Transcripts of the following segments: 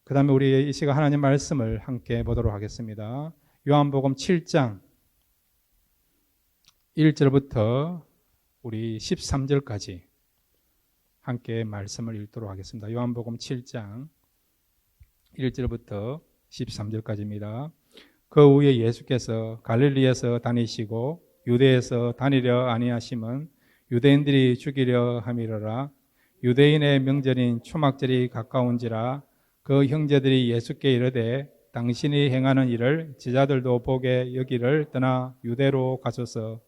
그 다음에 우리 이 시간 하나님 말씀을 함께 보도록 하겠습니다. 요한복음 7장 1절부터 우리 13절까지 함께 말씀을 읽도록 하겠습니다. 요한복음 7장 1절부터 13절까지입니다. 그 후에 예수께서 갈릴리에서 다니시고 유대에서 다니려 아니하심은 유대인들이 죽이려 함이로라. 유대인의 명절인 초막절이 가까운지라. 그 형제들이 예수께 이르되 당신이 행하는 일을 제자들도 보게 여기를 떠나 유대로 가소서.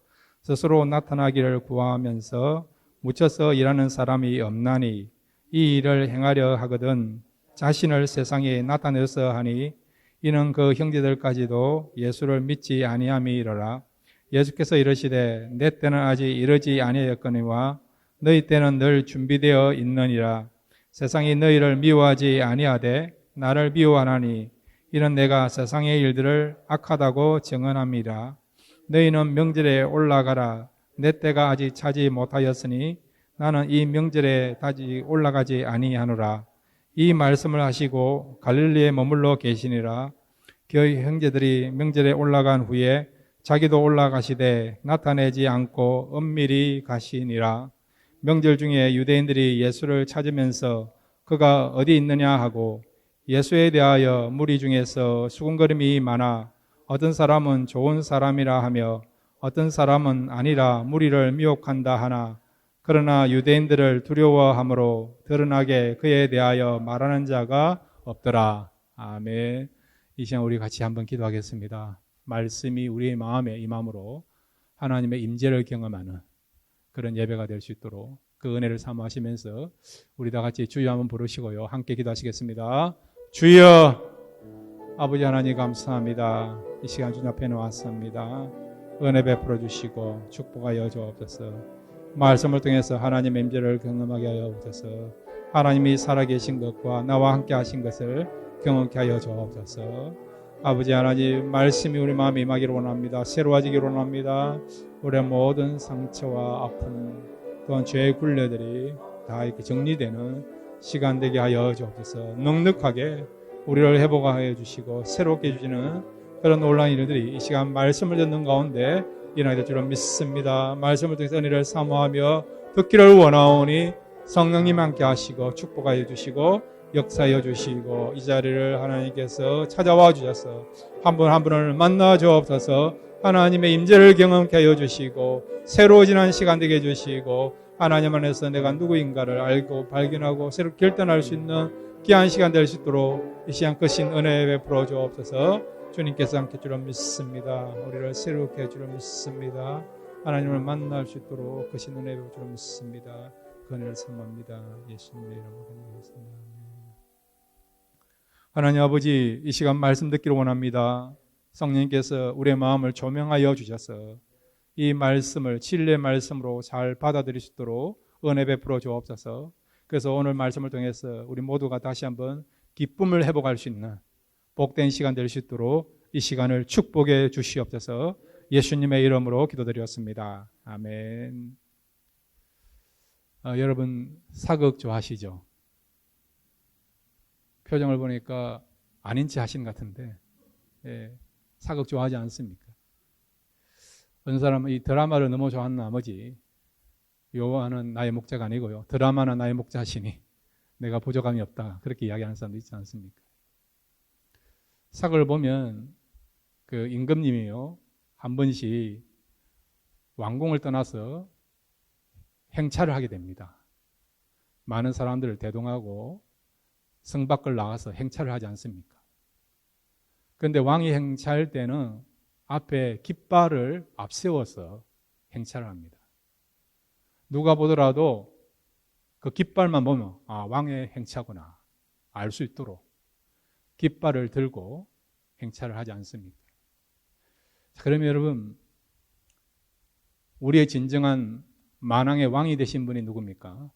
스스로 나타나기를 구하면서 묻혀서 일하는 사람이 없나니 이 일을 행하려 하거든 자신을 세상에 나타내서 하니 이는 그 형제들까지도 예수를 믿지 아니함이로라. 예수께서 이르시되 내 때는 아직 이르지 아니하였거니와 너희 때는 늘 준비되어 있느니라. 세상이 너희를 미워하지 아니하되 나를 미워하나니 이는 내가 세상의 일들을 악하다고 증언함이라. 너희는 명절에 올라가라. 내 때가 아직 차지 못하였으니 나는 이 명절에 다시 올라가지 아니하노라. 이 말씀을 하시고 갈릴리에 머물러 계시니라. 그의 형제들이 명절에 올라간 후에 자기도 올라가시되 나타내지 않고 은밀히 가시니라. 명절 중에 유대인들이 예수를 찾으면서 그가 어디 있느냐 하고 예수에 대하여 무리 중에서 수군거림이 많아 어떤 사람은 좋은 사람이라 하며 어떤 사람은 아니라 무리를 미혹한다 하나 그러나 유대인들을 두려워함으로 드러나게 그에 대하여 말하는 자가 없더라. 아멘. 이 시간 우리 같이 한번 기도하겠습니다. 말씀이 우리의 마음에 임함으로 하나님의 임재를 경험하는 그런 예배가 될 수 있도록 그 은혜를 사모하시면서 우리 다 같이 주여 한번 부르시고요. 함께 기도하시겠습니다. 주여, 아버지 하나님 감사합니다. 이 시간 주님 앞에 나왔습니다. 은혜 베풀어 주시고 축복하여 주옵소서. 말씀을 통해서 하나님의 임재를 경험하게 하여 주옵소서. 하나님이 살아계신 것과 나와 함께 하신 것을 경험케 하여 주옵소서. 아버지 하나님 말씀이 우리 마음에 임하기를 원합니다. 새로워지기를 원합니다. 우리의 모든 상처와 아픔 또한 죄의 굴레들이 다 이렇게 정리되는 시간 되게 하여 주옵소서. 넉넉하게 우리를 회복하여 주시고 새롭게 해주시는 그런 놀라운 일들이 이 시간 말씀을 듣는 가운데 일어나게 될 줄을 믿습니다. 말씀을 통해서 은혜를 사모하며 듣기를 원하오니 성령님 함께 하시고 축복하여 주시고 역사하여 주시고 이 자리를 하나님께서 찾아와 주셔서 한 분 한 분을 만나 주옵소서. 하나님의 임재를 경험케 하여 주시고 새로워지는 시간 되게 해주시고 하나님 안에서 내가 누구인가를 알고 발견하고 새롭게 결단할 수 있는 귀한 시간 될 수 있도록 이 시간 크신 은혜 베풀어 주옵소서. 주님께서 함께 주를 믿습니다. 우리를 새롭게 해주를 믿습니다. 하나님을 만날 수 있도록 크신 은혜 베풀어 주를 믿습니다. 그 은혜를 사모합니다. 예수님의 이름으로 기도드립니다. 하나님 아버지, 이 시간 말씀 듣기를 원합니다. 성령님께서 우리의 마음을 조명하여 주셔서 이 말씀을 진리의 말씀으로 잘 받아들일 수 있도록 은혜 베풀어 주옵소서. 그래서 오늘 말씀을 통해서 우리 모두가 다시 한번 기쁨을 회복할 수 있는 복된 시간 될 수 있도록 이 시간을 축복해 주시옵소서. 예수님의 이름으로 기도드렸습니다. 아멘. 여러분 사극 좋아하시죠? 표정을 보니까 아닌 체 하신 것 같은데 사극 좋아하지 않습니까? 어느 사람은 이 드라마를 너무 좋아하는 나머지 여호와는 나의 목자가 아니고요 드라마는 나의 목자시니 내가 부족함이 없다 그렇게 이야기하는 사람도 있지 않습니까? 사극을 보면 그 임금님이요 한 번씩 왕궁을 떠나서 행차를 하게 됩니다. 많은 사람들을 대동하고 성 밖을 나가서 행차를 하지 않습니까? 그런데 왕이 행차할 때는 앞에 깃발을 앞세워서 행차를 합니다. 누가 보더라도 그 깃발만 보면 아, 왕의 행차구나 알 수 있도록 깃발을 들고 행차를 하지 않습니까? 자, 그러면 여러분 우리의 진정한 만왕의 왕이 되신 분이 누굽니까?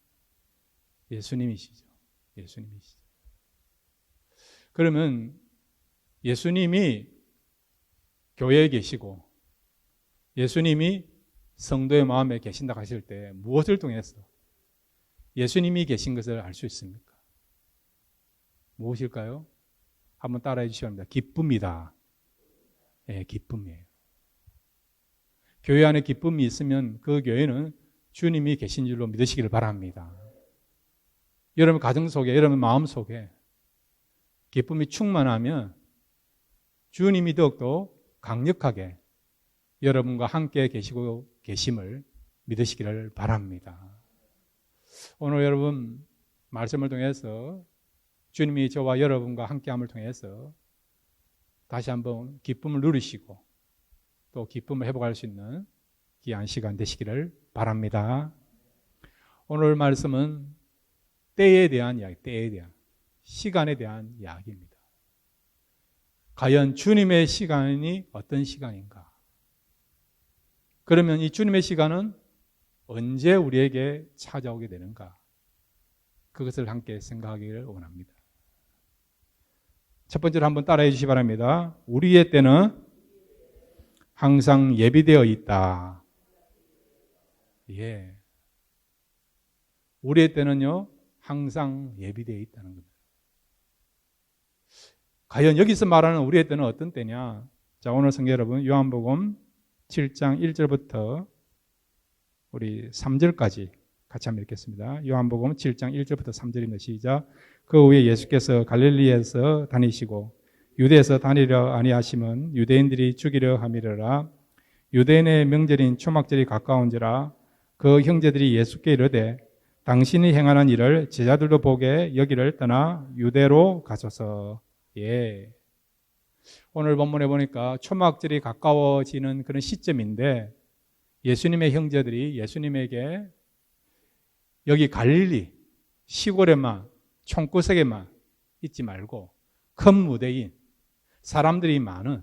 예수님이시죠. 예수님이시죠. 그러면 예수님이 교회에 계시고 예수님이 성도의 마음에 계신다고 하실 때 무엇을 통해서 예수님이 계신 것을 알 수 있습니까? 무엇일까요? 한번 따라해 주시기 바랍니다. 기쁨이다. 예, 기쁨이에요. 교회 안에 기쁨이 있으면 그 교회는 주님이 계신 줄로 믿으시기를 바랍니다. 여러분 가정 속에, 여러분 마음 속에 기쁨이 충만하면 주님이 더욱더 강력하게 여러분과 함께 계시고 계심을 믿으시기를 바랍니다. 오늘 여러분 말씀을 통해서 주님이 저와 여러분과 함께함을 통해서 다시 한번 기쁨을 누리시고 또 기쁨을 회복할 수 있는 귀한 시간 되시기를 바랍니다. 오늘 말씀은 때에 대한 이야기, 때에 대한 시간에 대한 이야기입니다. 과연 주님의 시간이 어떤 시간인가? 그러면 이 주님의 시간은 언제 우리에게 찾아오게 되는가? 그것을 함께 생각하기를 원합니다. 첫 번째로 한번 따라해 주시기 바랍니다. 우리의 때는 항상 예비되어 있다. 예. 우리의 때는요, 항상 예비되어 있다는 겁니다. 과연 여기서 말하는 우리의 때는 어떤 때냐? 자, 오늘 성경 여러분, 요한복음 7장 1절부터 우리 3절까지 같이 한번 읽겠습니다. 요한복음 7장 1절부터 3절입니다. 시작. 그 후에 예수께서 갈릴리에서 다니시고 유대에서 다니려 아니하심은 유대인들이 죽이려 함이러라. 유대인의 명절인 초막절이 가까운지라 그 형제들이 예수께 이르되 당신이 행하는 일을 제자들도 보게 여기를 떠나 유대로 가소서. 예. 오늘 본문에 보니까 초막절이 가까워지는 그런 시점인데 예수님의 형제들이 예수님에게 여기 갈릴리 시골에만 총구석에만 있지 말고 큰 무대인 사람들이 많은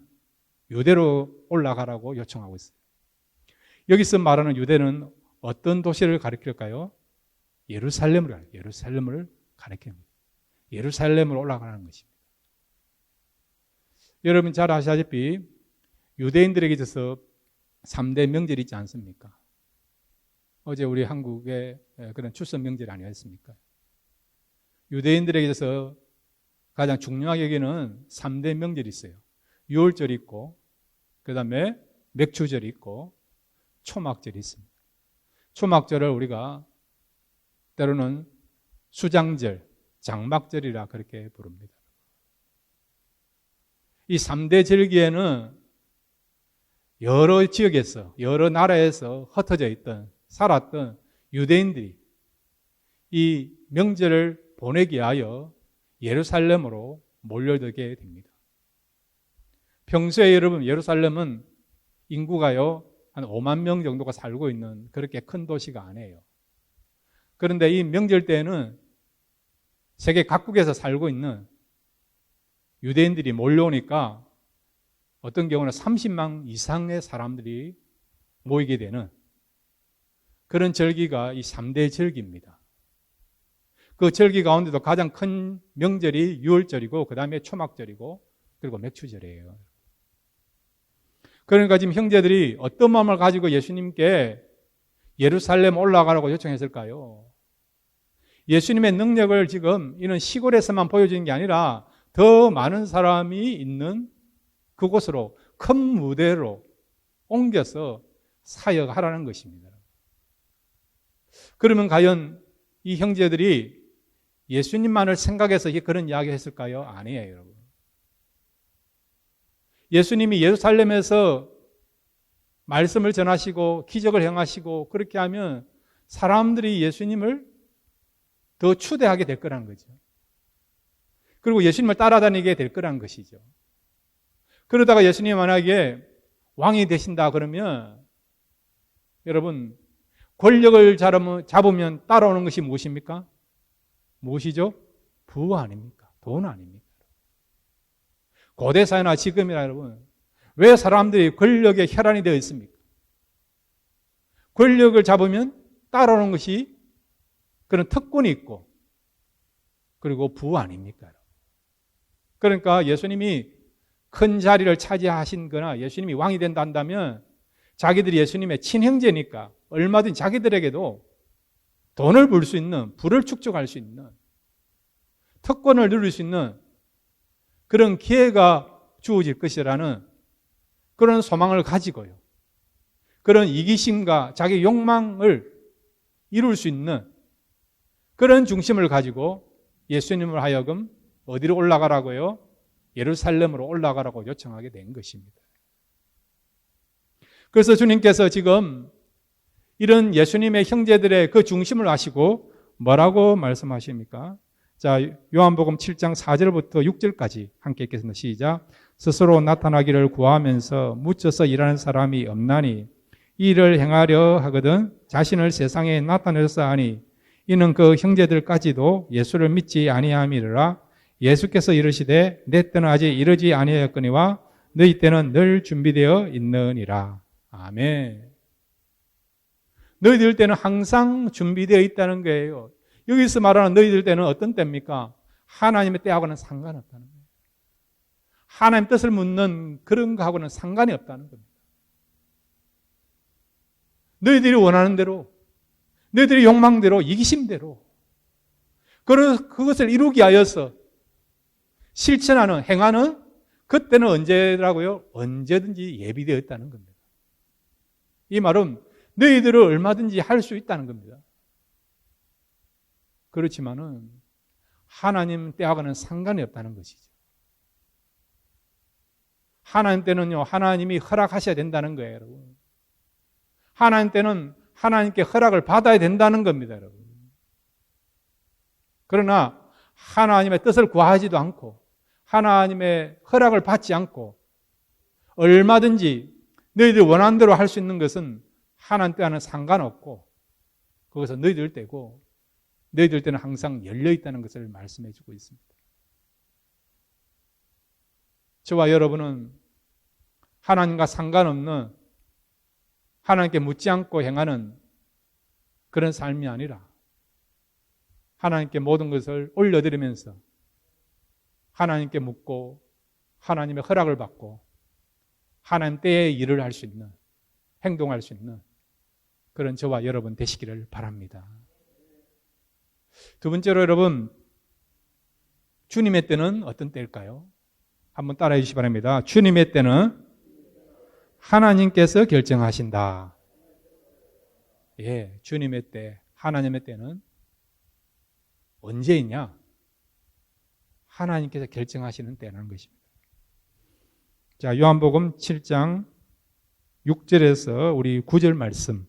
유대로 올라가라고 요청하고 있어요. 여기서 말하는 유대는 어떤 도시를 가리킬까요? 예루살렘을 가리킵니다. 예루살렘으로 올라가는 것입니다. 여러분 잘 아시다시피 유대인들에게 있어서 3대 명절이 있지 않습니까? 어제 우리 한국의 그런 추석 명절이 아니었습니까? 유대인들에게 있어서 가장 중요하게 여기는 3대 명절이 있어요. 유월절이 있고 그 다음에 맥추절이 있고 초막절이 있습니다. 초막절을 우리가 때로는 수장절, 장막절이라 그렇게 부릅니다. 이 3대 절기에는 여러 지역에서 여러 나라에서 흩어져 있던 살았던 유대인들이 이 명절을 보내기 위하여 예루살렘으로 몰려들게 됩니다. 평소에 여러분 예루살렘은 인구가요 한 5만 명 정도가 살고 있는 그렇게 큰 도시가 아니에요. 그런데 이 명절 때에는 세계 각국에서 살고 있는 유대인들이 몰려오니까 어떤 경우는 30만 이상의 사람들이 모이게 되는 그런 절기가 이 3대 절기입니다. 그 절기 가운데도 가장 큰 명절이 유월절이고 그 다음에 초막절이고 그리고 맥추절이에요. 그러니까 지금 형제들이 어떤 마음을 가지고 예수님께 예루살렘 올라가라고 요청했을까요? 예수님의 능력을 지금 이는 시골에서만 보여주는 게 아니라 더 많은 사람이 있는 그곳으로 큰 무대로 옮겨서 사역하라는 것입니다. 그러면 과연 이 형제들이 예수님만을 생각해서 그런 이야기를 했을까요? 아니에요, 여러분. 예수님이 예루살렘에서 말씀을 전하시고 기적을 행하시고 그렇게 하면 사람들이 예수님을 더 추대하게 될 거라는 거죠. 그리고 예수님을 따라다니게 될 거라는 것이죠. 그러다가 예수님이 만약에 왕이 되신다 그러면 여러분 권력을 잡으면 따라오는 것이 무엇입니까? 무엇이죠? 부 아닙니까? 돈 아닙니까? 고대 사회나 지금이나 여러분 왜 사람들이 권력에 혈안이 되어 있습니까? 권력을 잡으면 따라오는 것이 그런 특권이 있고 그리고 부 아닙니까? 그러니까 예수님이 큰 자리를 차지하신 거나 예수님이 왕이 된다 한다면 자기들이 예수님의 친형제니까 얼마든지 자기들에게도 돈을 벌 수 있는, 부를 축적할 수 있는 특권을 누릴 수 있는 그런 기회가 주어질 것이라는 그런 소망을 가지고요. 그런 이기심과 자기 욕망을 이룰 수 있는 그런 중심을 가지고 예수님을 하여금 어디로 올라가라고요? 예루살렘으로 올라가라고 요청하게 된 것입니다. 그래서 주님께서 지금 이런 예수님의 형제들의 그 중심을 아시고 뭐라고 말씀하십니까? 자, 요한복음 7장 4절부터 6절까지 함께 읽겠습니다. 시작. 스스로 나타나기를 구하면서 묻혀서 일하는 사람이 없나니 이 일을 행하려 하거든 자신을 세상에 나타내서 하니 이는 그 형제들까지도 예수를 믿지 아니함이라. 예수께서 이르시되 내 때는 아직 이르지 아니하였거니와 너희 때는 늘 준비되어 있느니라. 아멘. 너희들 때는 항상 준비되어 있다는 거예요. 여기서 말하는 너희들 때는 어떤 때입니까? 하나님의 때하고는 상관없다는 거예요. 하나님 뜻을 묻는 그런 거하고는 상관이 없다는 겁니다. 너희들이 원하는 대로, 너희들이 욕망대로, 이기심대로 그것을 이루기 위하여서 실천하는, 행하는 그때는 언제라고요? 언제든지 예비되어 있다는 겁니다. 이 말은 너희들을 얼마든지 할 수 있다는 겁니다. 그렇지만은 하나님 때하고는 상관이 없다는 것이죠. 하나님 때는요, 하나님이 허락하셔야 된다는 거예요, 여러분. 하나님 때는 하나님께 허락을 받아야 된다는 겁니다, 여러분. 그러나 하나님의 뜻을 구하지도 않고 하나님의 허락을 받지 않고 얼마든지 너희들 원하는 대로 할 수 있는 것은 하나님 때와는 상관없고 그것은 너희들 때고 너희들 때는 항상 열려있다는 것을 말씀해 주고 있습니다. 저와 여러분은 하나님과 상관없는 하나님께 묻지 않고 행하는 그런 삶이 아니라 하나님께 모든 것을 올려드리면서 하나님께 묻고 하나님의 허락을 받고 하나님 때에 일을 할 수 있는, 행동할 수 있는 그런 저와 여러분 되시기를 바랍니다. 두 번째로 여러분, 주님의 때는 어떤 때일까요? 한번 따라해 주시기 바랍니다. 주님의 때는 하나님께서 결정하신다. 예, 주님의 때, 하나님의 때는 언제 있냐? 하나님께서 결정하시는 때라는 것입니다. 자, 요한복음 7장 6절에서 우리 9절 말씀.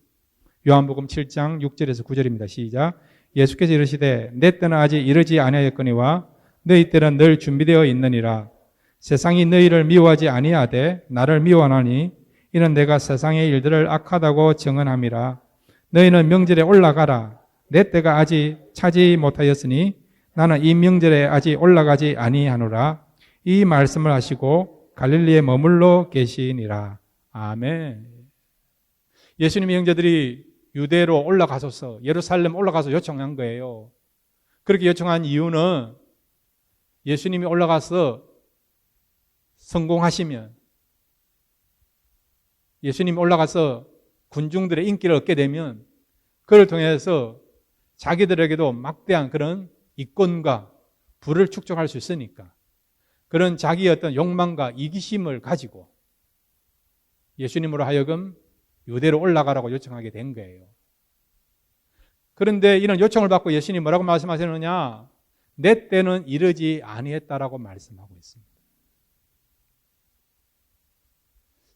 요한복음 7장 6절에서 9절입니다. 시작. 예수께서 이르시되 내 때는 아직 이르지 아니하였거니와 너희 때는 늘 준비되어 있느니라. 세상이 너희를 미워하지 아니하되 나를 미워하나니 이는 내가 세상의 일들을 악하다고 증언함이라. 너희는 명절에 올라가라. 내 때가 아직 차지 못하였으니 나는 이 명절에 아직 올라가지 아니하노라. 이 말씀을 하시고 갈릴리에 머물러 계시니라. 아멘. 예수님의 형제들이 유대로 올라가소서, 예루살렘 올라가서 요청한 거예요. 그렇게 요청한 이유는 예수님이 올라가서 성공하시면, 예수님이 올라가서 군중들의 인기를 얻게 되면 그를 통해서 자기들에게도 막대한 그런 이권과 부를 축적할 수 있으니까 그런 자기의 어떤 욕망과 이기심을 가지고 예수님으로 하여금 유대로 올라가라고 요청하게 된 거예요. 그런데 이런 요청을 받고 예수님이 뭐라고 말씀하시느냐? 내 때는 이르지 아니했다라고 말씀하고 있습니다.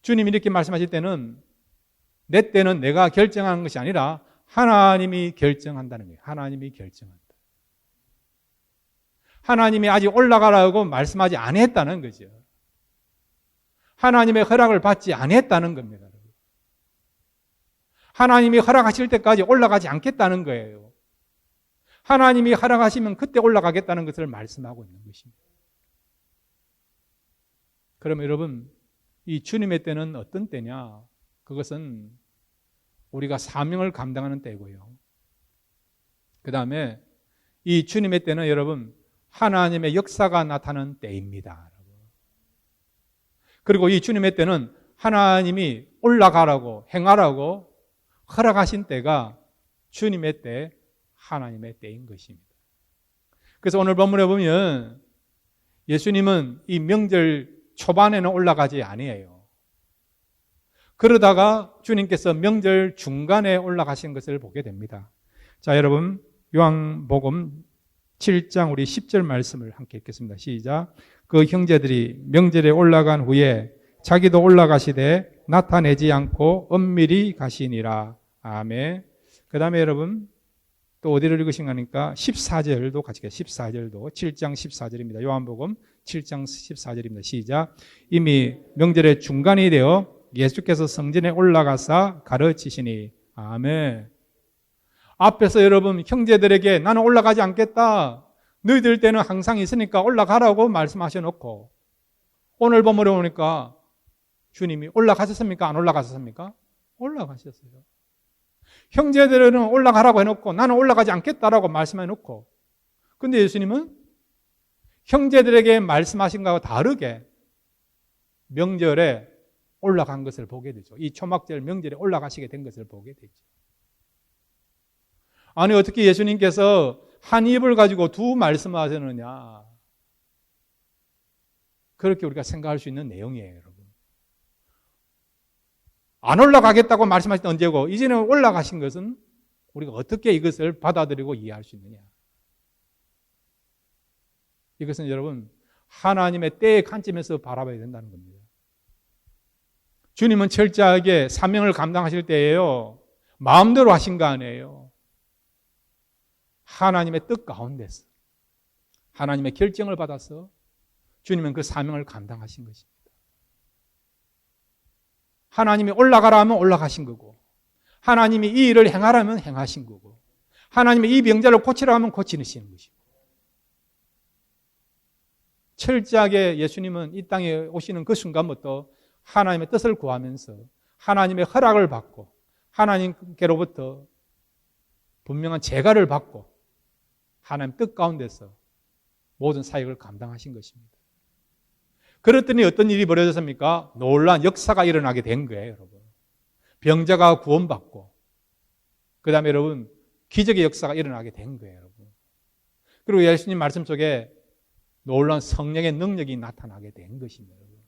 주님이 이렇게 말씀하실 때는 내 때는 내가 결정하는 것이 아니라 하나님이 결정한다는 거예요. 하나님이 결정한다. 하나님이 아직 올라가라고 말씀하지 아니했다는 거죠. 하나님의 허락을 받지 아니했다는 겁니다. 하나님이 허락하실 때까지 올라가지 않겠다는 거예요. 하나님이 허락하시면 그때 올라가겠다는 것을 말씀하고 있는 것입니다. 그러면 여러분, 이 주님의 때는 어떤 때냐? 그것은 우리가 사명을 감당하는 때고요. 그 다음에 이 주님의 때는 여러분, 하나님의 역사가 나타나는 때입니다. 그리고 이 주님의 때는 하나님이 올라가라고, 행하라고 허락하신 때가 주님의 때, 하나님의 때인 것입니다. 그래서 오늘 본문에 보면 예수님은 이 명절 초반에는 올라가지 아니에요. 그러다가 주님께서 명절 중간에 올라가신 것을 보게 됩니다. 자, 여러분 요한복음 7장 우리 10절 말씀을 함께 읽겠습니다. 시작. 그 형제들이 명절에 올라간 후에 자기도 올라가시되 나타내지 않고 은밀히 가시니라. 아멘. 그 다음에 여러분 또 어디를 읽으신가 하니까 14절도 같이 읽게요. 14절도 7장 14절입니다. 요한복음 7장 14절입니다. 시작. 이미 명절의 중간이 되어 예수께서 성전에 올라가사 가르치시니. 아멘. 앞에서 여러분 형제들에게 나는 올라가지 않겠다. 너희들 때는 항상 있으니까 올라가라고 말씀하셔 놓고 오늘 본문에 보니까 주님이 올라가셨습니까? 안 올라가셨습니까? 올라가셨어요. 형제들은 올라가라고 해놓고 나는 올라가지 않겠다라고 말씀해놓고 근데 예수님은 형제들에게 말씀하신 것과 다르게 명절에 올라간 것을 보게 되죠. 이 초막절 명절에 올라가시게 된 것을 보게 되죠. 아니 어떻게 예수님께서 한 입을 가지고 두 말씀을 하셨느냐. 그렇게 우리가 생각할 수 있는 내용이에요, 여러분. 안 올라가겠다고 말씀하신 때 언제고 이제는 올라가신 것은 우리가 어떻게 이것을 받아들이고 이해할 수 있느냐. 이것은 여러분 하나님의 때의 관점에서 바라봐야 된다는 겁니다. 주님은 철저하게 사명을 감당하실 때에요. 마음대로 하신 거 아니에요. 하나님의 뜻 가운데서 하나님의 결정을 받아서 주님은 그 사명을 감당하신 것입니다. 하나님이 올라가라 하면 올라가신 거고 하나님이 이 일을 행하라면 행하신 거고 하나님이 이 병자를 고치라 하면 고치시는 것이고 철저하게 예수님은 이 땅에 오시는 그 순간부터 하나님의 뜻을 구하면서 하나님의 허락을 받고 하나님께로부터 분명한 제가를 받고 하나님 뜻 가운데서 모든 사역을 감당하신 것입니다. 그랬더니 어떤 일이 벌어졌습니까? 놀라운 역사가 일어나게 된 거예요, 여러분. 병자가 구원받고 그 다음에 여러분 기적의 역사가 일어나게 된 거예요, 여러분. 그리고 예수님 말씀 속에 놀라운 성령의 능력이 나타나게 된 것입니다. 여러분.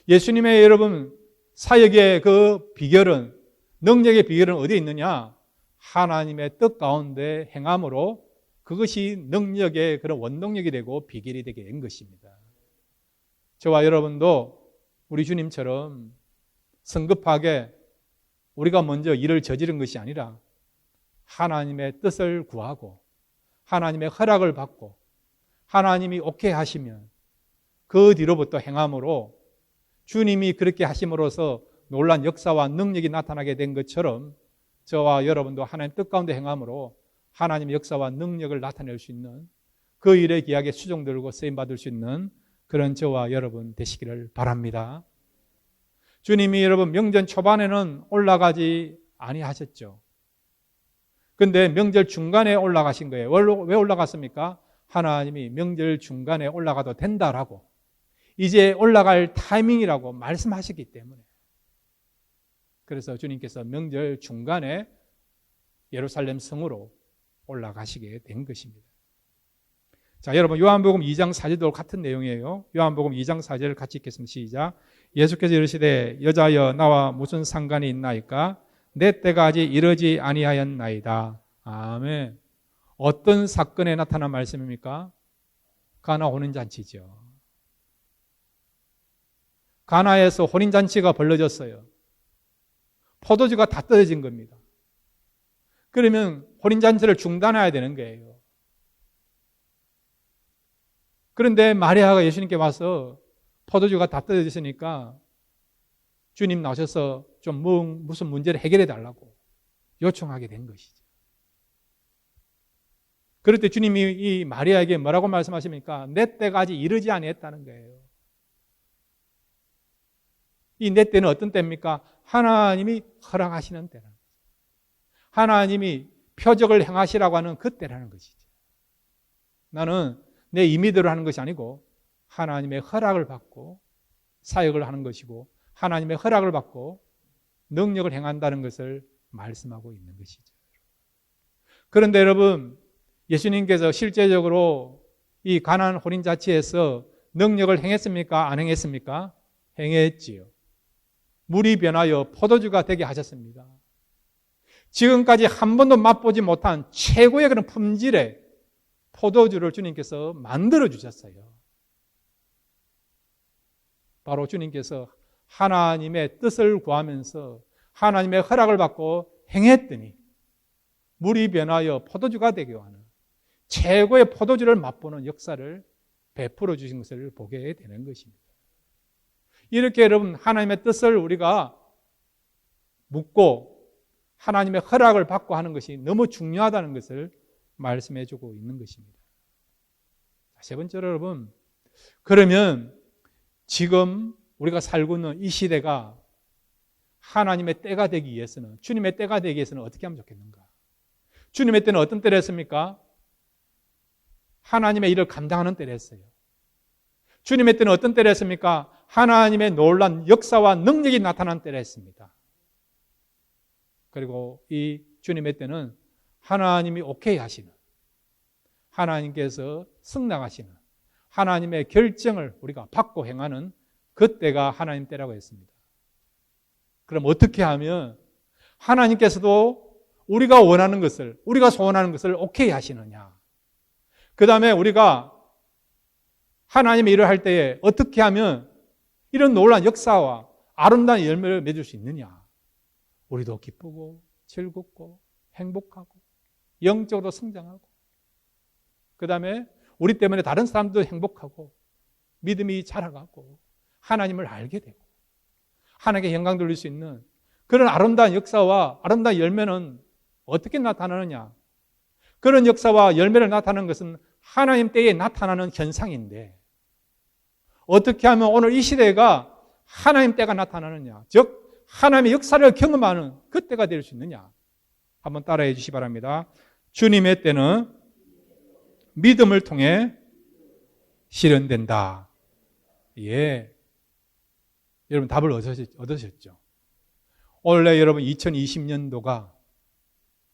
예수님의 여러분 사역의 그 비결은 능력의 비결은 어디에 있느냐? 하나님의 뜻 가운데 행함으로 그것이 능력의 그런 원동력이 되고 비결이 되게 된 것입니다. 저와 여러분도 우리 주님처럼 성급하게 우리가 먼저 일을 저지른 것이 아니라 하나님의 뜻을 구하고 하나님의 허락을 받고 하나님이 오케이 하시면 그 뒤로부터 행함으로 주님이 그렇게 하심으로써 놀라운 역사와 능력이 나타나게 된 것처럼 저와 여러분도 하나님 뜻 가운데 행함으로 하나님의 역사와 능력을 나타낼 수 있는 그 일의 기약에 수종들고 쓰임받을 수 있는 그런 저와 여러분 되시기를 바랍니다. 주님이 여러분 명절 초반에는 올라가지 아니하셨죠. 그런데 명절 중간에 올라가신 거예요. 왜 올라갔습니까? 하나님이 명절 중간에 올라가도 된다라고 이제 올라갈 타이밍이라고 말씀하셨기 때문에 그래서 주님께서 명절 중간에 예루살렘 성으로 올라가시게 된 것입니다. 자, 여러분 요한복음 2장 4절도 같은 내용이에요. 요한복음 2장 4절을 같이 읽겠습니다. 시작. 예수께서 이르시되 여자여 나와 무슨 상관이 있나이까? 내 때가 아직 이르지 아니하였나이다. 아멘. 어떤 사건에 나타난 말씀입니까? 가나 혼인잔치죠. 가나에서 혼인잔치가 벌어졌어요. 포도주가 다 떨어진 겁니다. 그러면 혼인잔치를 중단해야 되는 거예요. 그런데 마리아가 예수님께 와서 포도주가 다 떨어졌으니까 주님 나오셔서 좀 무슨 문제를 해결해 달라고 요청하게 된 것이죠. 그럴 때 주님이 이 마리아에게 뭐라고 말씀하십니까? 내 때가 아직 이르지 아니했다는 거예요. 이 내 때는 어떤 때입니까? 하나님이 허락하시는 때라는 거죠. 하나님이 표적을 행하시라고 하는 그 때라는 것이죠. 나는 내 임의대로 하는 것이 아니고 하나님의 허락을 받고 사역을 하는 것이고 하나님의 허락을 받고 능력을 행한다는 것을 말씀하고 있는 것이죠. 그런데 여러분 예수님께서 실제적으로 이 가나안 혼인잔치에서 능력을 행했습니까? 안 행했습니까? 행했지요. 물이 변하여 포도주가 되게 하셨습니다. 지금까지 한 번도 맛보지 못한 최고의 그런 품질의 포도주를 주님께서 만들어 주셨어요. 바로 주님께서 하나님의 뜻을 구하면서 하나님의 허락을 받고 행했더니 물이 변하여 포도주가 되게 하는 최고의 포도주를 맛보는 역사를 베풀어 주신 것을 보게 되는 것입니다. 이렇게 여러분 하나님의 뜻을 우리가 묻고 하나님의 허락을 받고 하는 것이 너무 중요하다는 것을 말씀해 주고 있는 것입니다. 세 번째로 여러분, 그러면 지금 우리가 살고 있는 이 시대가 하나님의 때가 되기 위해서는, 주님의 때가 되기 위해서는 어떻게 하면 좋겠는가? 주님의 때는 어떤 때였습니까? 하나님의 일을 감당하는 때였어요. 주님의 때는 어떤 때였습니까? 하나님의 놀라운 역사와 능력이 나타난 때였습니다. 그리고 이 주님의 때는 하나님이 오케이 하시는, 하나님께서 승낙하시는 하나님의 결정을 우리가 받고 행하는 그 때가 하나님 때라고 했습니다. 그럼 어떻게 하면 하나님께서도 우리가 원하는 것을, 우리가 소원하는 것을 오케이 하시느냐? 그 다음에 우리가 하나님의 일을 할 때에 어떻게 하면 이런 놀라운 역사와 아름다운 열매를 맺을 수 있느냐? 우리도 기쁘고 즐겁고 행복하고 영적으로 성장하고, 그 다음에 우리 때문에 다른 사람도 행복하고 믿음이 자라가고 하나님을 알게 되고 하나님께 영광 돌릴 수 있는 그런 아름다운 역사와 아름다운 열매는 어떻게 나타나느냐? 그런 역사와 열매를 나타나는 것은 하나님 때에 나타나는 현상인데, 어떻게 하면 오늘 이 시대가 하나님 때가 나타나느냐, 즉 하나님의 역사를 경험하는 그 때가 될 수 있느냐? 한번 따라해 주시기 바랍니다. 주님의 때는 믿음을 통해 실현된다. 예. 여러분 답을 얻으셨죠? 원래 여러분 2020년도가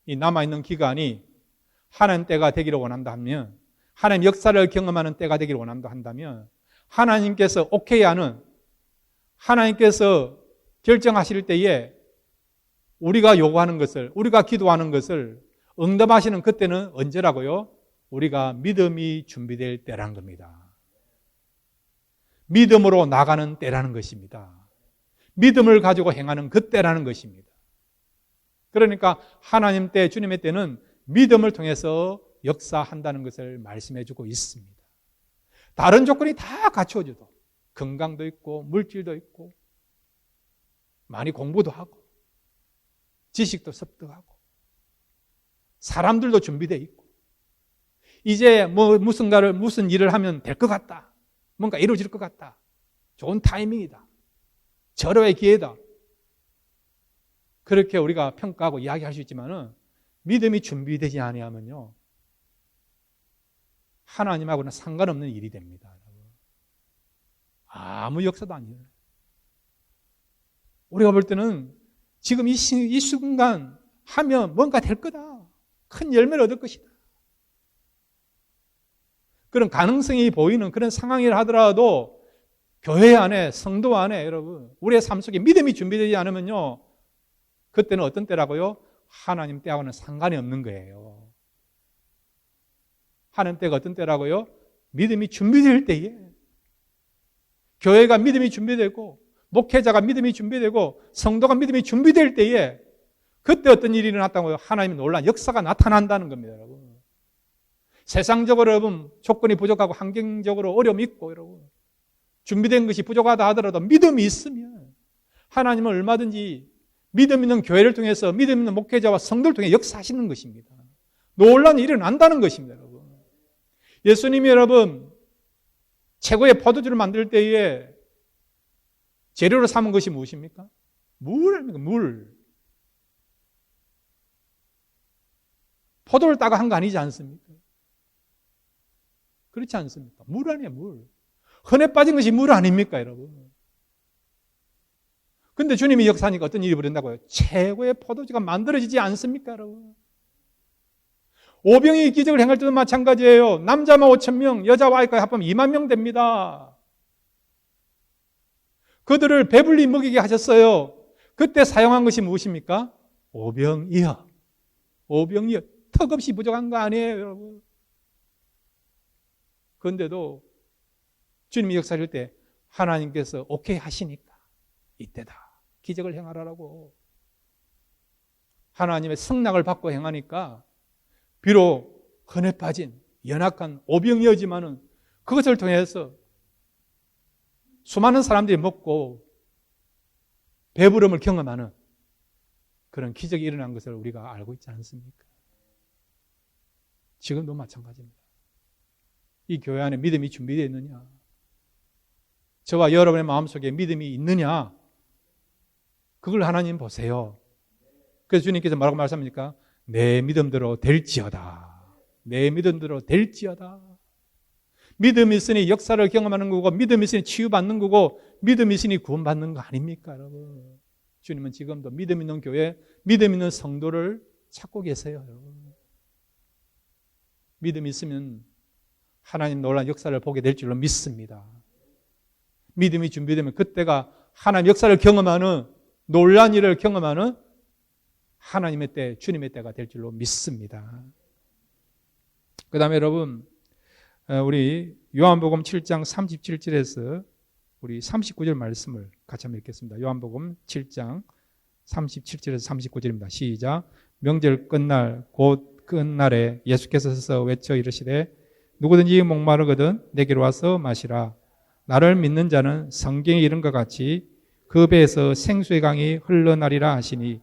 이 남아있는 기간이 하나님 때가 되기를 원한다면, 하나님 역사를 경험하는 때가 되기를 원한다 한다면, 하나님께서 오케이 하는, 하나님께서 결정하실 때에 우리가 요구하는 것을, 우리가 기도하는 것을 응답하시는 그때는 언제라고요? 우리가 믿음이 준비될 때라는 겁니다. 믿음으로 나가는 때라는 것입니다. 믿음을 가지고 행하는 그 때라는 것입니다. 그러니까 하나님 때, 주님의 때는 믿음을 통해서 역사한다는 것을 말씀해 주고 있습니다. 다른 조건이 다 갖추어져도, 건강도 있고 물질도 있고 많이 공부도 하고 지식도 습득하고 사람들도 준비되어 있고 이제 무슨 일을 하면 될 것 같다, 뭔가 이루어질 것 같다, 좋은 타이밍이다, 절호의 기회다, 그렇게 우리가 평가하고 이야기할 수 있지만은 믿음이 준비되지 아니하면요 하나님하고는 상관없는 일이 됩니다. 아무 역사도 아니에요. 우리가 볼 때는 지금 이 순간 하면 뭔가 될 거다, 큰 열매를 얻을 것이다, 그런 가능성이 보이는 그런 상황이라 하더라도 교회 안에, 성도 안에 여러분 우리의 삶 속에 믿음이 준비되지 않으면요 그때는 어떤 때라고요? 하나님 때하고는 상관이 없는 거예요. 하나님 때가 어떤 때라고요? 믿음이 준비될 때에, 교회가 믿음이 준비되고 목회자가 믿음이 준비되고 성도가 믿음이 준비될 때에 그때 어떤 일이 일어났다고요? 하나님의 놀라운 역사가 나타난다는 겁니다, 여러분. 세상적으로 여러분 조건이 부족하고 환경적으로 어려움이 있고 여러분 준비된 것이 부족하다 하더라도 믿음이 있으면 하나님은 얼마든지 믿음 있는 교회를 통해서 믿음 있는 목회자와 성도를 통해 역사하시는 것입니다. 놀라운 일이 일어난다는 것입니다, 여러분. 예수님이 여러분 최고의 포도주를 만들 때에 재료로 삼은 것이 무엇입니까? 물 아닙니까? 물. 포도를 따가 한 거 아니지 않습니까? 그렇지 않습니까? 물 아니에요, 물. 흔해 빠진 것이 물 아닙니까, 여러분? 근데 주님이 역사하니까 어떤 일이 벌어진다고요? 최고의 포도주가 만들어지지 않습니까, 여러분? 오병이 기적을 행할 때도 마찬가지예요. 남자만 5,000명, 여자와 아이까지 합하면 2만 명 됩니다. 그들을 배불리 먹이게 하셨어요. 그때 사용한 것이 무엇입니까? 오병이어. 오병이어. 턱없이 부족한 거 아니에요, 여러분. 그런데도 주님이 역사할 때 하나님께서 오케이 하시니까 이때다. 기적을 행하라고. 하나님의 성낙을 받고 행하니까 비록 흔해 빠진 연약한 오병이어지만은 그것을 통해서 수많은 사람들이 먹고 배부름을 경험하는 그런 기적이 일어난 것을 우리가 알고 있지 않습니까? 지금도 마찬가지입니다. 이 교회 안에 믿음이 준비되어 있느냐? 저와 여러분의 마음속에 믿음이 있느냐? 그걸 하나님 보세요. 그래서 주님께서 뭐라고 말씀합니까? 내 믿음대로 될지어다. 내 믿음대로 될지어다. 믿음이 있으니 역사를 경험하는 거고, 믿음이 있으니 치유받는 거고, 믿음이 있으니 구원받는 거 아닙니까, 여러분? 주님은 지금도 믿음 있는 교회, 믿음 있는 성도를 찾고 계세요, 여러분. 믿음이 있으면 하나님 놀라운 역사를 보게 될 줄로 믿습니다. 믿음이 준비되면 그때가 하나님 역사를 경험하는, 놀라운 일을 경험하는 하나님의 때, 주님의 때가 될 줄로 믿습니다. 그 다음에 여러분, 우리 요한복음 7장 37절에서 우리 39절 말씀을 같이 한번 읽겠습니다. 요한복음 7장 37절에서 39절입니다. 시작. 명절 끝날 곧 끝날에 예수께서 서서 외쳐 이르시되 누구든지 목마르거든 내게로 와서 마시라. 나를 믿는 자는 성경에 이른 것 같이 그 배에서 생수의 강이 흘러나리라 하시니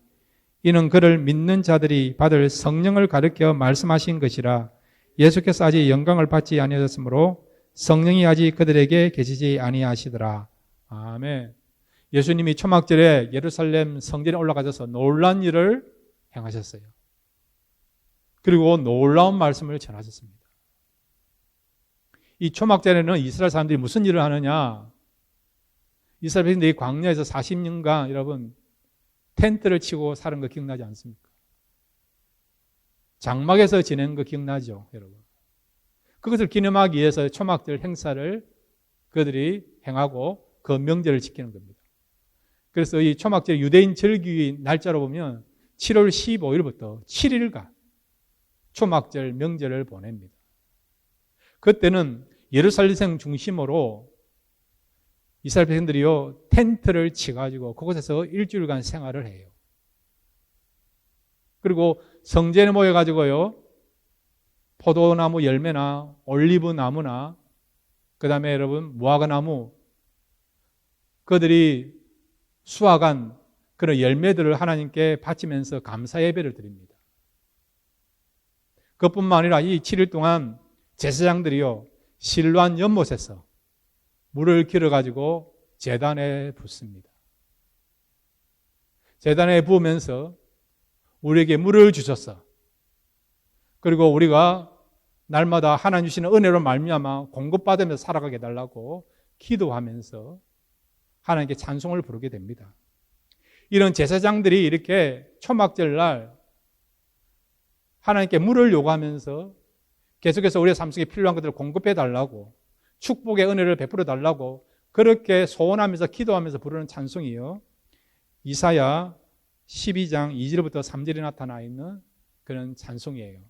이는 그를 믿는 자들이 받을 성령을 가르쳐 말씀하신 것이라. 예수께서 아직 영광을 받지 아니하셨으므로 성령이 아직 그들에게 계시지 아니하시더라. 아멘. 예수님이 초막절에 예루살렘 성전에 올라가셔서 놀라운 일을 행하셨어요. 그리고 놀라운 말씀을 전하셨습니다. 이 초막절에는 이스라엘 사람들이 무슨 일을 하느냐? 이스라엘 백성들이 광야에서 40년간 여러분 텐트를 치고 사는 거 기억나지 않습니까? 장막에서 지낸 거 기억나죠, 여러분? 그것을 기념하기 위해서 초막절 행사를 그들이 행하고 그 명절을 지키는 겁니다. 그래서 이 초막절 유대인 절기 날짜로 보면 7월 15일부터 7일간 초막절 명절을 보냅니다. 그때는 예루살렘 중심으로 이스라엘 백성들이요 텐트를 치가지고 그곳에서 일주일간 생활을 해요. 그리고 성전에 모여가지고요 포도나무 열매나 올리브 나무나 그 다음에 여러분 무화과나무 그들이 수확한 그런 열매들을 하나님께 바치면서 감사 예배를 드립니다. 그것뿐만 아니라 이 7일 동안 제사장들이요 실로암 연못에서 물을 길어가지고 제단에 붓습니다. 제단에 부으면서 우리에게 물을 주셨어. 그리고 우리가 날마다 하나님 주시는 은혜로 말미암아 공급받으면서 살아가게 해달라고 기도하면서 하나님께 찬송을 부르게 됩니다. 이런 제사장들이 이렇게 초막절 날 하나님께 물을 요구하면서 계속해서 우리의 삶 속에 필요한 것들을 공급해 달라고 축복의 은혜를 베풀어 달라고 그렇게 소원하면서 기도하면서 부르는 찬송이요 이사야 12장 2절부터 3절에 나타나 있는 그런 찬송이에요.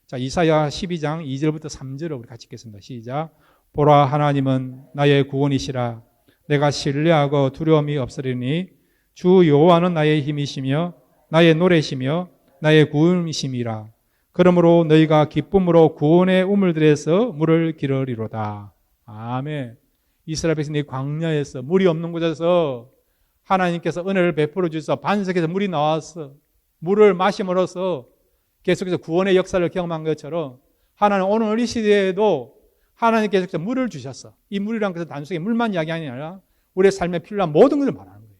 자, 이사야 12장 2절부터 3절을 우리 같이 읽겠습니다. 시작. 보라, 하나님은 나의 구원이시라. 내가 신뢰하고 두려움이 없으리니 주 여호와는 나의 힘이시며 나의 노래시며 나의 구원이심이라. 그러므로 너희가 기쁨으로 구원의 우물들에서 물을 기르리로다. 아멘. 이스라엘 백성이 광야에서 물이 없는 곳에서 하나님께서 은혜를 베풀어 주셔서 반석에서 물이 나와서 물을 마심으로써 계속해서 구원의 역사를 경험한 것처럼 하나님 오늘 이 시대에도 하나님께서 물을 주셨어. 이 물이란 것은 단순히 물만 이야기하는 게 아니라 우리의 삶에 필요한 모든 것을 말하는 거예요.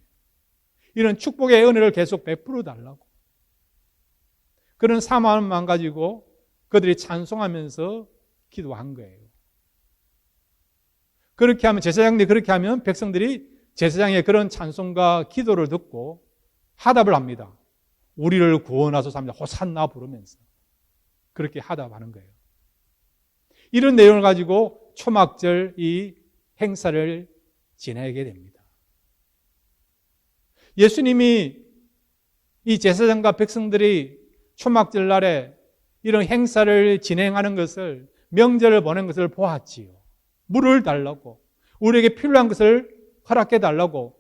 이런 축복의 은혜를 계속 베풀어 달라고. 그런 사마음만 가지고 그들이 찬송하면서 기도한 거예요. 그렇게 하면 제사장들이 그렇게 하면 백성들이 제사장의 그런 찬송과 기도를 듣고 화답을 합니다. 우리를 구원하소서 합니다. 호산나 부르면서. 그렇게 하다 하는 거예요. 이런 내용을 가지고 초막절 이 행사를 지내게 됩니다. 예수님이 이 제사장과 백성들이 초막절 날에 이런 행사를 진행하는 것을, 명절을 보낸 것을 보았지요. 물을 달라고, 우리에게 필요한 것을 허락해 달라고,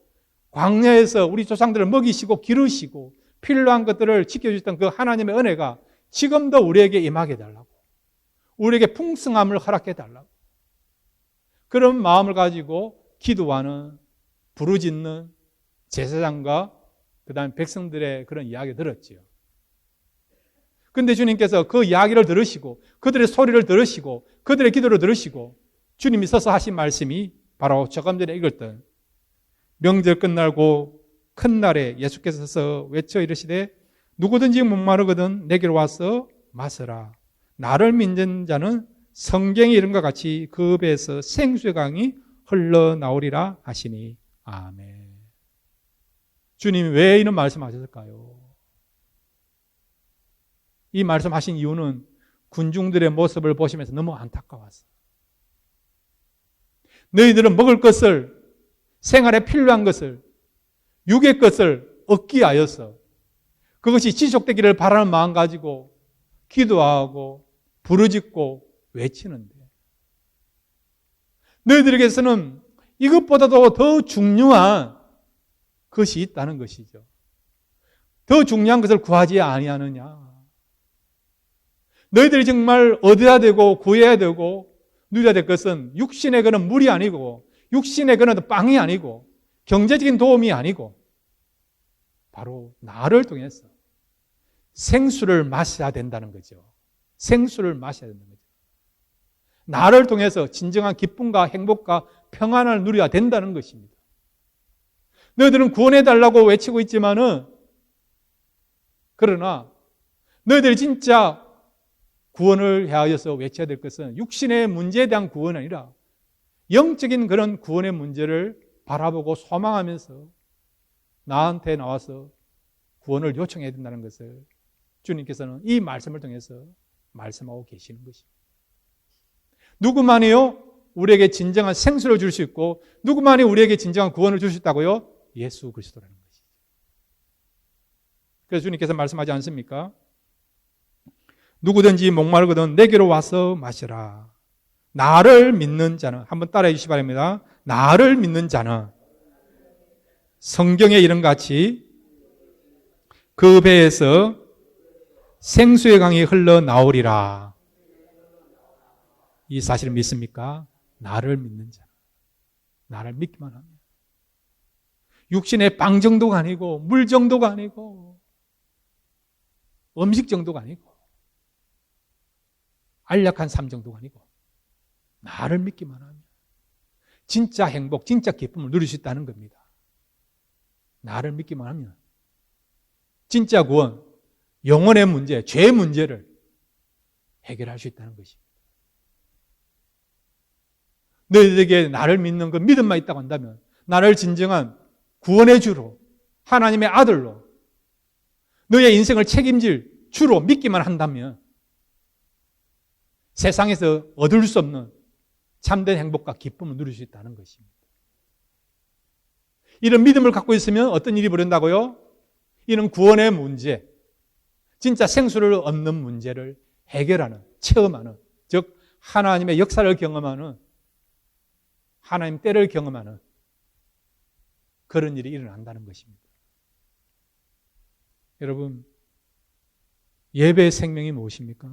광야에서 우리 조상들을 먹이시고 기르시고 필요한 것들을 지켜주셨던 그 하나님의 은혜가 지금도 우리에게 임하게 달라고, 우리에게 풍성함을 허락해 달라고, 그런 마음을 가지고 기도하는, 부르짖는 제사장과 그 다음에 백성들의 그런 이야기 들었지요. 그런데 주님께서 그 이야기를 들으시고 그들의 소리를 들으시고 그들의 기도를 들으시고 주님이 서서 하신 말씀이 바로 조금 전에 읽었던 명절 끝나고 큰 날에 예수께서 서서 외쳐 이르시되 누구든지 목마르거든 내게로 와서 마시라. 나를 믿는 자는 성경에 이른 것 같이 그 배에서 생수의 강이 흘러나오리라 하시니 아멘. 주님이 왜 이런 말씀하셨을까요? 이 말씀하신 이유는 군중들의 모습을 보시면서 너무 안타까웠어요. 너희들은 먹을 것을, 생활에 필요한 것을, 육의 것을 얻기 위하여서 그것이 지속되기를 바라는 마음 가지고 기도하고 부르짖고 외치는데, 너희들에게서는 이것보다도 더 중요한 것이 있다는 것이죠. 더 중요한 것을 구하지 아니하느냐. 너희들이 정말 얻어야 되고 구해야 되고 누려야 될 것은 육신의 그런 물이 아니고 육신의 그런 빵이 아니고 경제적인 도움이 아니고 바로 나를 통해서 생수를 마셔야 된다는 거죠. 생수를 마셔야 된다는 거죠. 나를 통해서 진정한 기쁨과 행복과 평안을 누려야 된다는 것입니다. 너희들은 구원해달라고 외치고 있지만은, 그러나 너희들이 진짜 구원을 해하여서 외쳐야 될 것은 육신의 문제에 대한 구원이 아니라 영적인 그런 구원의 문제를 바라보고 소망하면서 나한테 나와서 구원을 요청해야 된다는 것을 주님께서는 이 말씀을 통해서 말씀하고 계시는 것입니다. 누구만이요? 우리에게 진정한 생수를 줄 수 있고 누구만이 우리에게 진정한 구원을 줄 수 있다고요? 예수 그리스도라는 것이죠. 그래서 주님께서 말씀하지 않습니까? 누구든지 목마르거든 내게로 와서 마시라. 나를 믿는 자는, 한번 따라해 주시기 바랍니다. 나를 믿는 자는 성경에 이런 같이 그 배에서 생수의 강이 흘러나오리라. 이 사실을 믿습니까? 나를 믿는 자, 나를 믿기만 하면, 육신의 빵 정도가 아니고 물 정도가 아니고 음식 정도가 아니고 안락한 삶 정도가 아니고 나를 믿기만 하면 진짜 행복, 진짜 기쁨을 누릴 수 있다는 겁니다. 나를 믿기만 하면 진짜 구원, 영혼의 문제, 죄의 문제를 해결할 수 있다는 것입니다. 너희들에게 나를 믿는 그 믿음만 있다고 한다면, 나를 진정한 구원의 주로, 하나님의 아들로, 너의 인생을 책임질 주로 믿기만 한다면 세상에서 얻을 수 없는 참된 행복과 기쁨을 누릴 수 있다는 것입니다. 이런 믿음을 갖고 있으면 어떤 일이 벌어진다고요? 이는 구원의 문제, 진짜 생수를 얻는 문제를 해결하는, 체험하는, 즉 하나님의 역사를 경험하는, 하나님 때를 경험하는 그런 일이 일어난다는 것입니다. 여러분, 예배의 생명이 무엇입니까?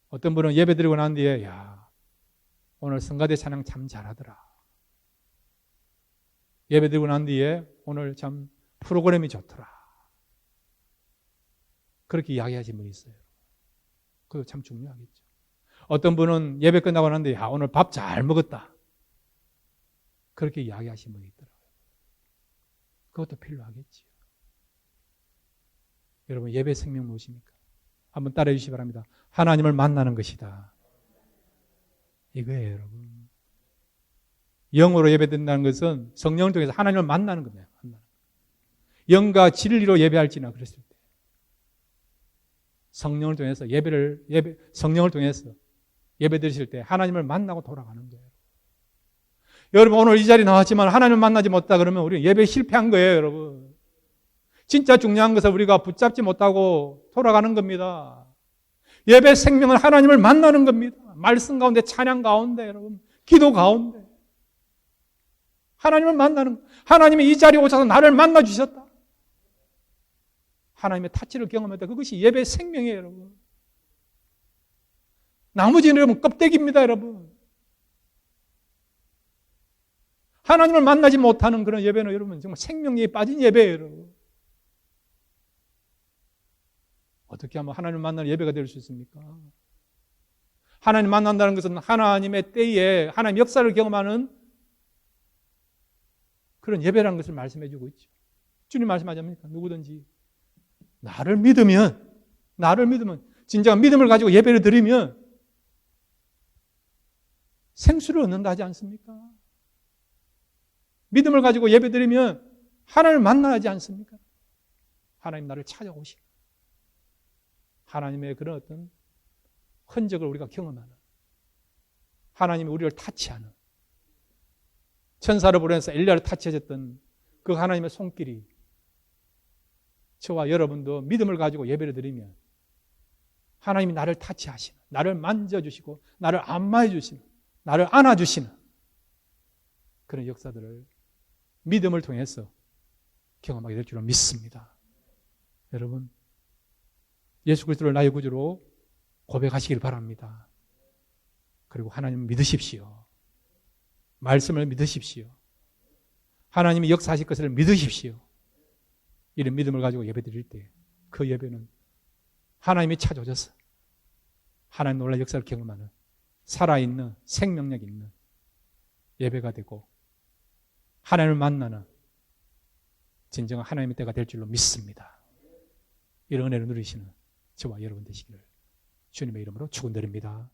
어떤 분은 예배 드리고 난 뒤에, 야, 오늘 성가대 찬양 참 잘하더라. 예배 드리고 난 뒤에 오늘 참 프로그램이 좋더라. 그렇게 이야기하신 분이 있어요. 그거 참 중요하겠죠. 어떤 분은 예배 끝나고 난 뒤에, 야, 오늘 밥 잘 먹었다. 그렇게 이야기하신 분이 있더라고요. 그것도 필요하겠지요. 여러분, 예배 생명 무엇입니까? 한번 따라해 주시기 바랍니다. 하나님을 만나는 것이다. 이거예요, 여러분. 영으로 예배된다는 것은 성령을 통해서 하나님을 만나는 겁니다. 영과 진리로 예배할지나 그랬을 때. 성령을 통해서 성령을 통해서 예배 드리실 때 하나님을 만나고 돌아가는 거예요. 여러분, 오늘 이 자리에 나왔지만 하나님을 만나지 못하다 그러면 우리 예배에 실패한 거예요, 여러분. 진짜 중요한 것을 우리가 붙잡지 못하고 돌아가는 겁니다. 예배 생명은 하나님을 만나는 겁니다. 말씀 가운데, 찬양 가운데, 여러분, 기도 가운데. 하나님을 만나는, 하나님이 이 자리에 오셔서 나를 만나 주셨다. 하나님의 타치를 경험했다. 그것이 예배의 생명이에요, 여러분. 나머지는 여러분 껍데기입니다, 여러분. 하나님을 만나지 못하는 그런 예배는 여러분 정말 생명력이 빠진 예배예요, 여러분. 어떻게 하면 하나님을 만나는 예배가 될 수 있습니까? 하나님 만난다는 것은 하나님의 때에 하나님 역사를 경험하는 그런 예배라는 것을 말씀해 주고 있죠. 주님 말씀하지 않습니까? 누구든지 나를 믿으면 진정한 믿음을 가지고 예배를 드리면 생수를 얻는다 하지 않습니까? 믿음을 가지고 예배 드리면 하나님을 만나지 않습니까? 하나님 나를 찾아오시고 하나님의 그런 어떤 흔적을 우리가 경험하는, 하나님이 우리를 타치하는, 천사를 보내서 엘리야를 타치해줬던 그 하나님의 손길이 저와 여러분도 믿음을 가지고 예배를 드리면 하나님이 나를 타치하시는, 나를 만져주시고 나를 안마해주시는, 나를 안아주시는 그런 역사들을 믿음을 통해서 경험하게 될 줄로 믿습니다. 여러분, 예수 그리스도를 나의 구주로 고백하시길 바랍니다. 그리고 하나님을 믿으십시오. 말씀을 믿으십시오. 하나님이 역사하실 것을 믿으십시오. 이런 믿음을 가지고 예배 드릴 때 그 예배는 하나님이 찾아오셔서 하나님 놀라운 역사를 경험하는 살아있는 생명력 있는 예배가 되고 하나님을 만나는 진정한 하나님의 때가 될 줄로 믿습니다. 이런 은혜를 누리시는 저와 여러분 되시기를 주님의 이름으로 축원드립니다.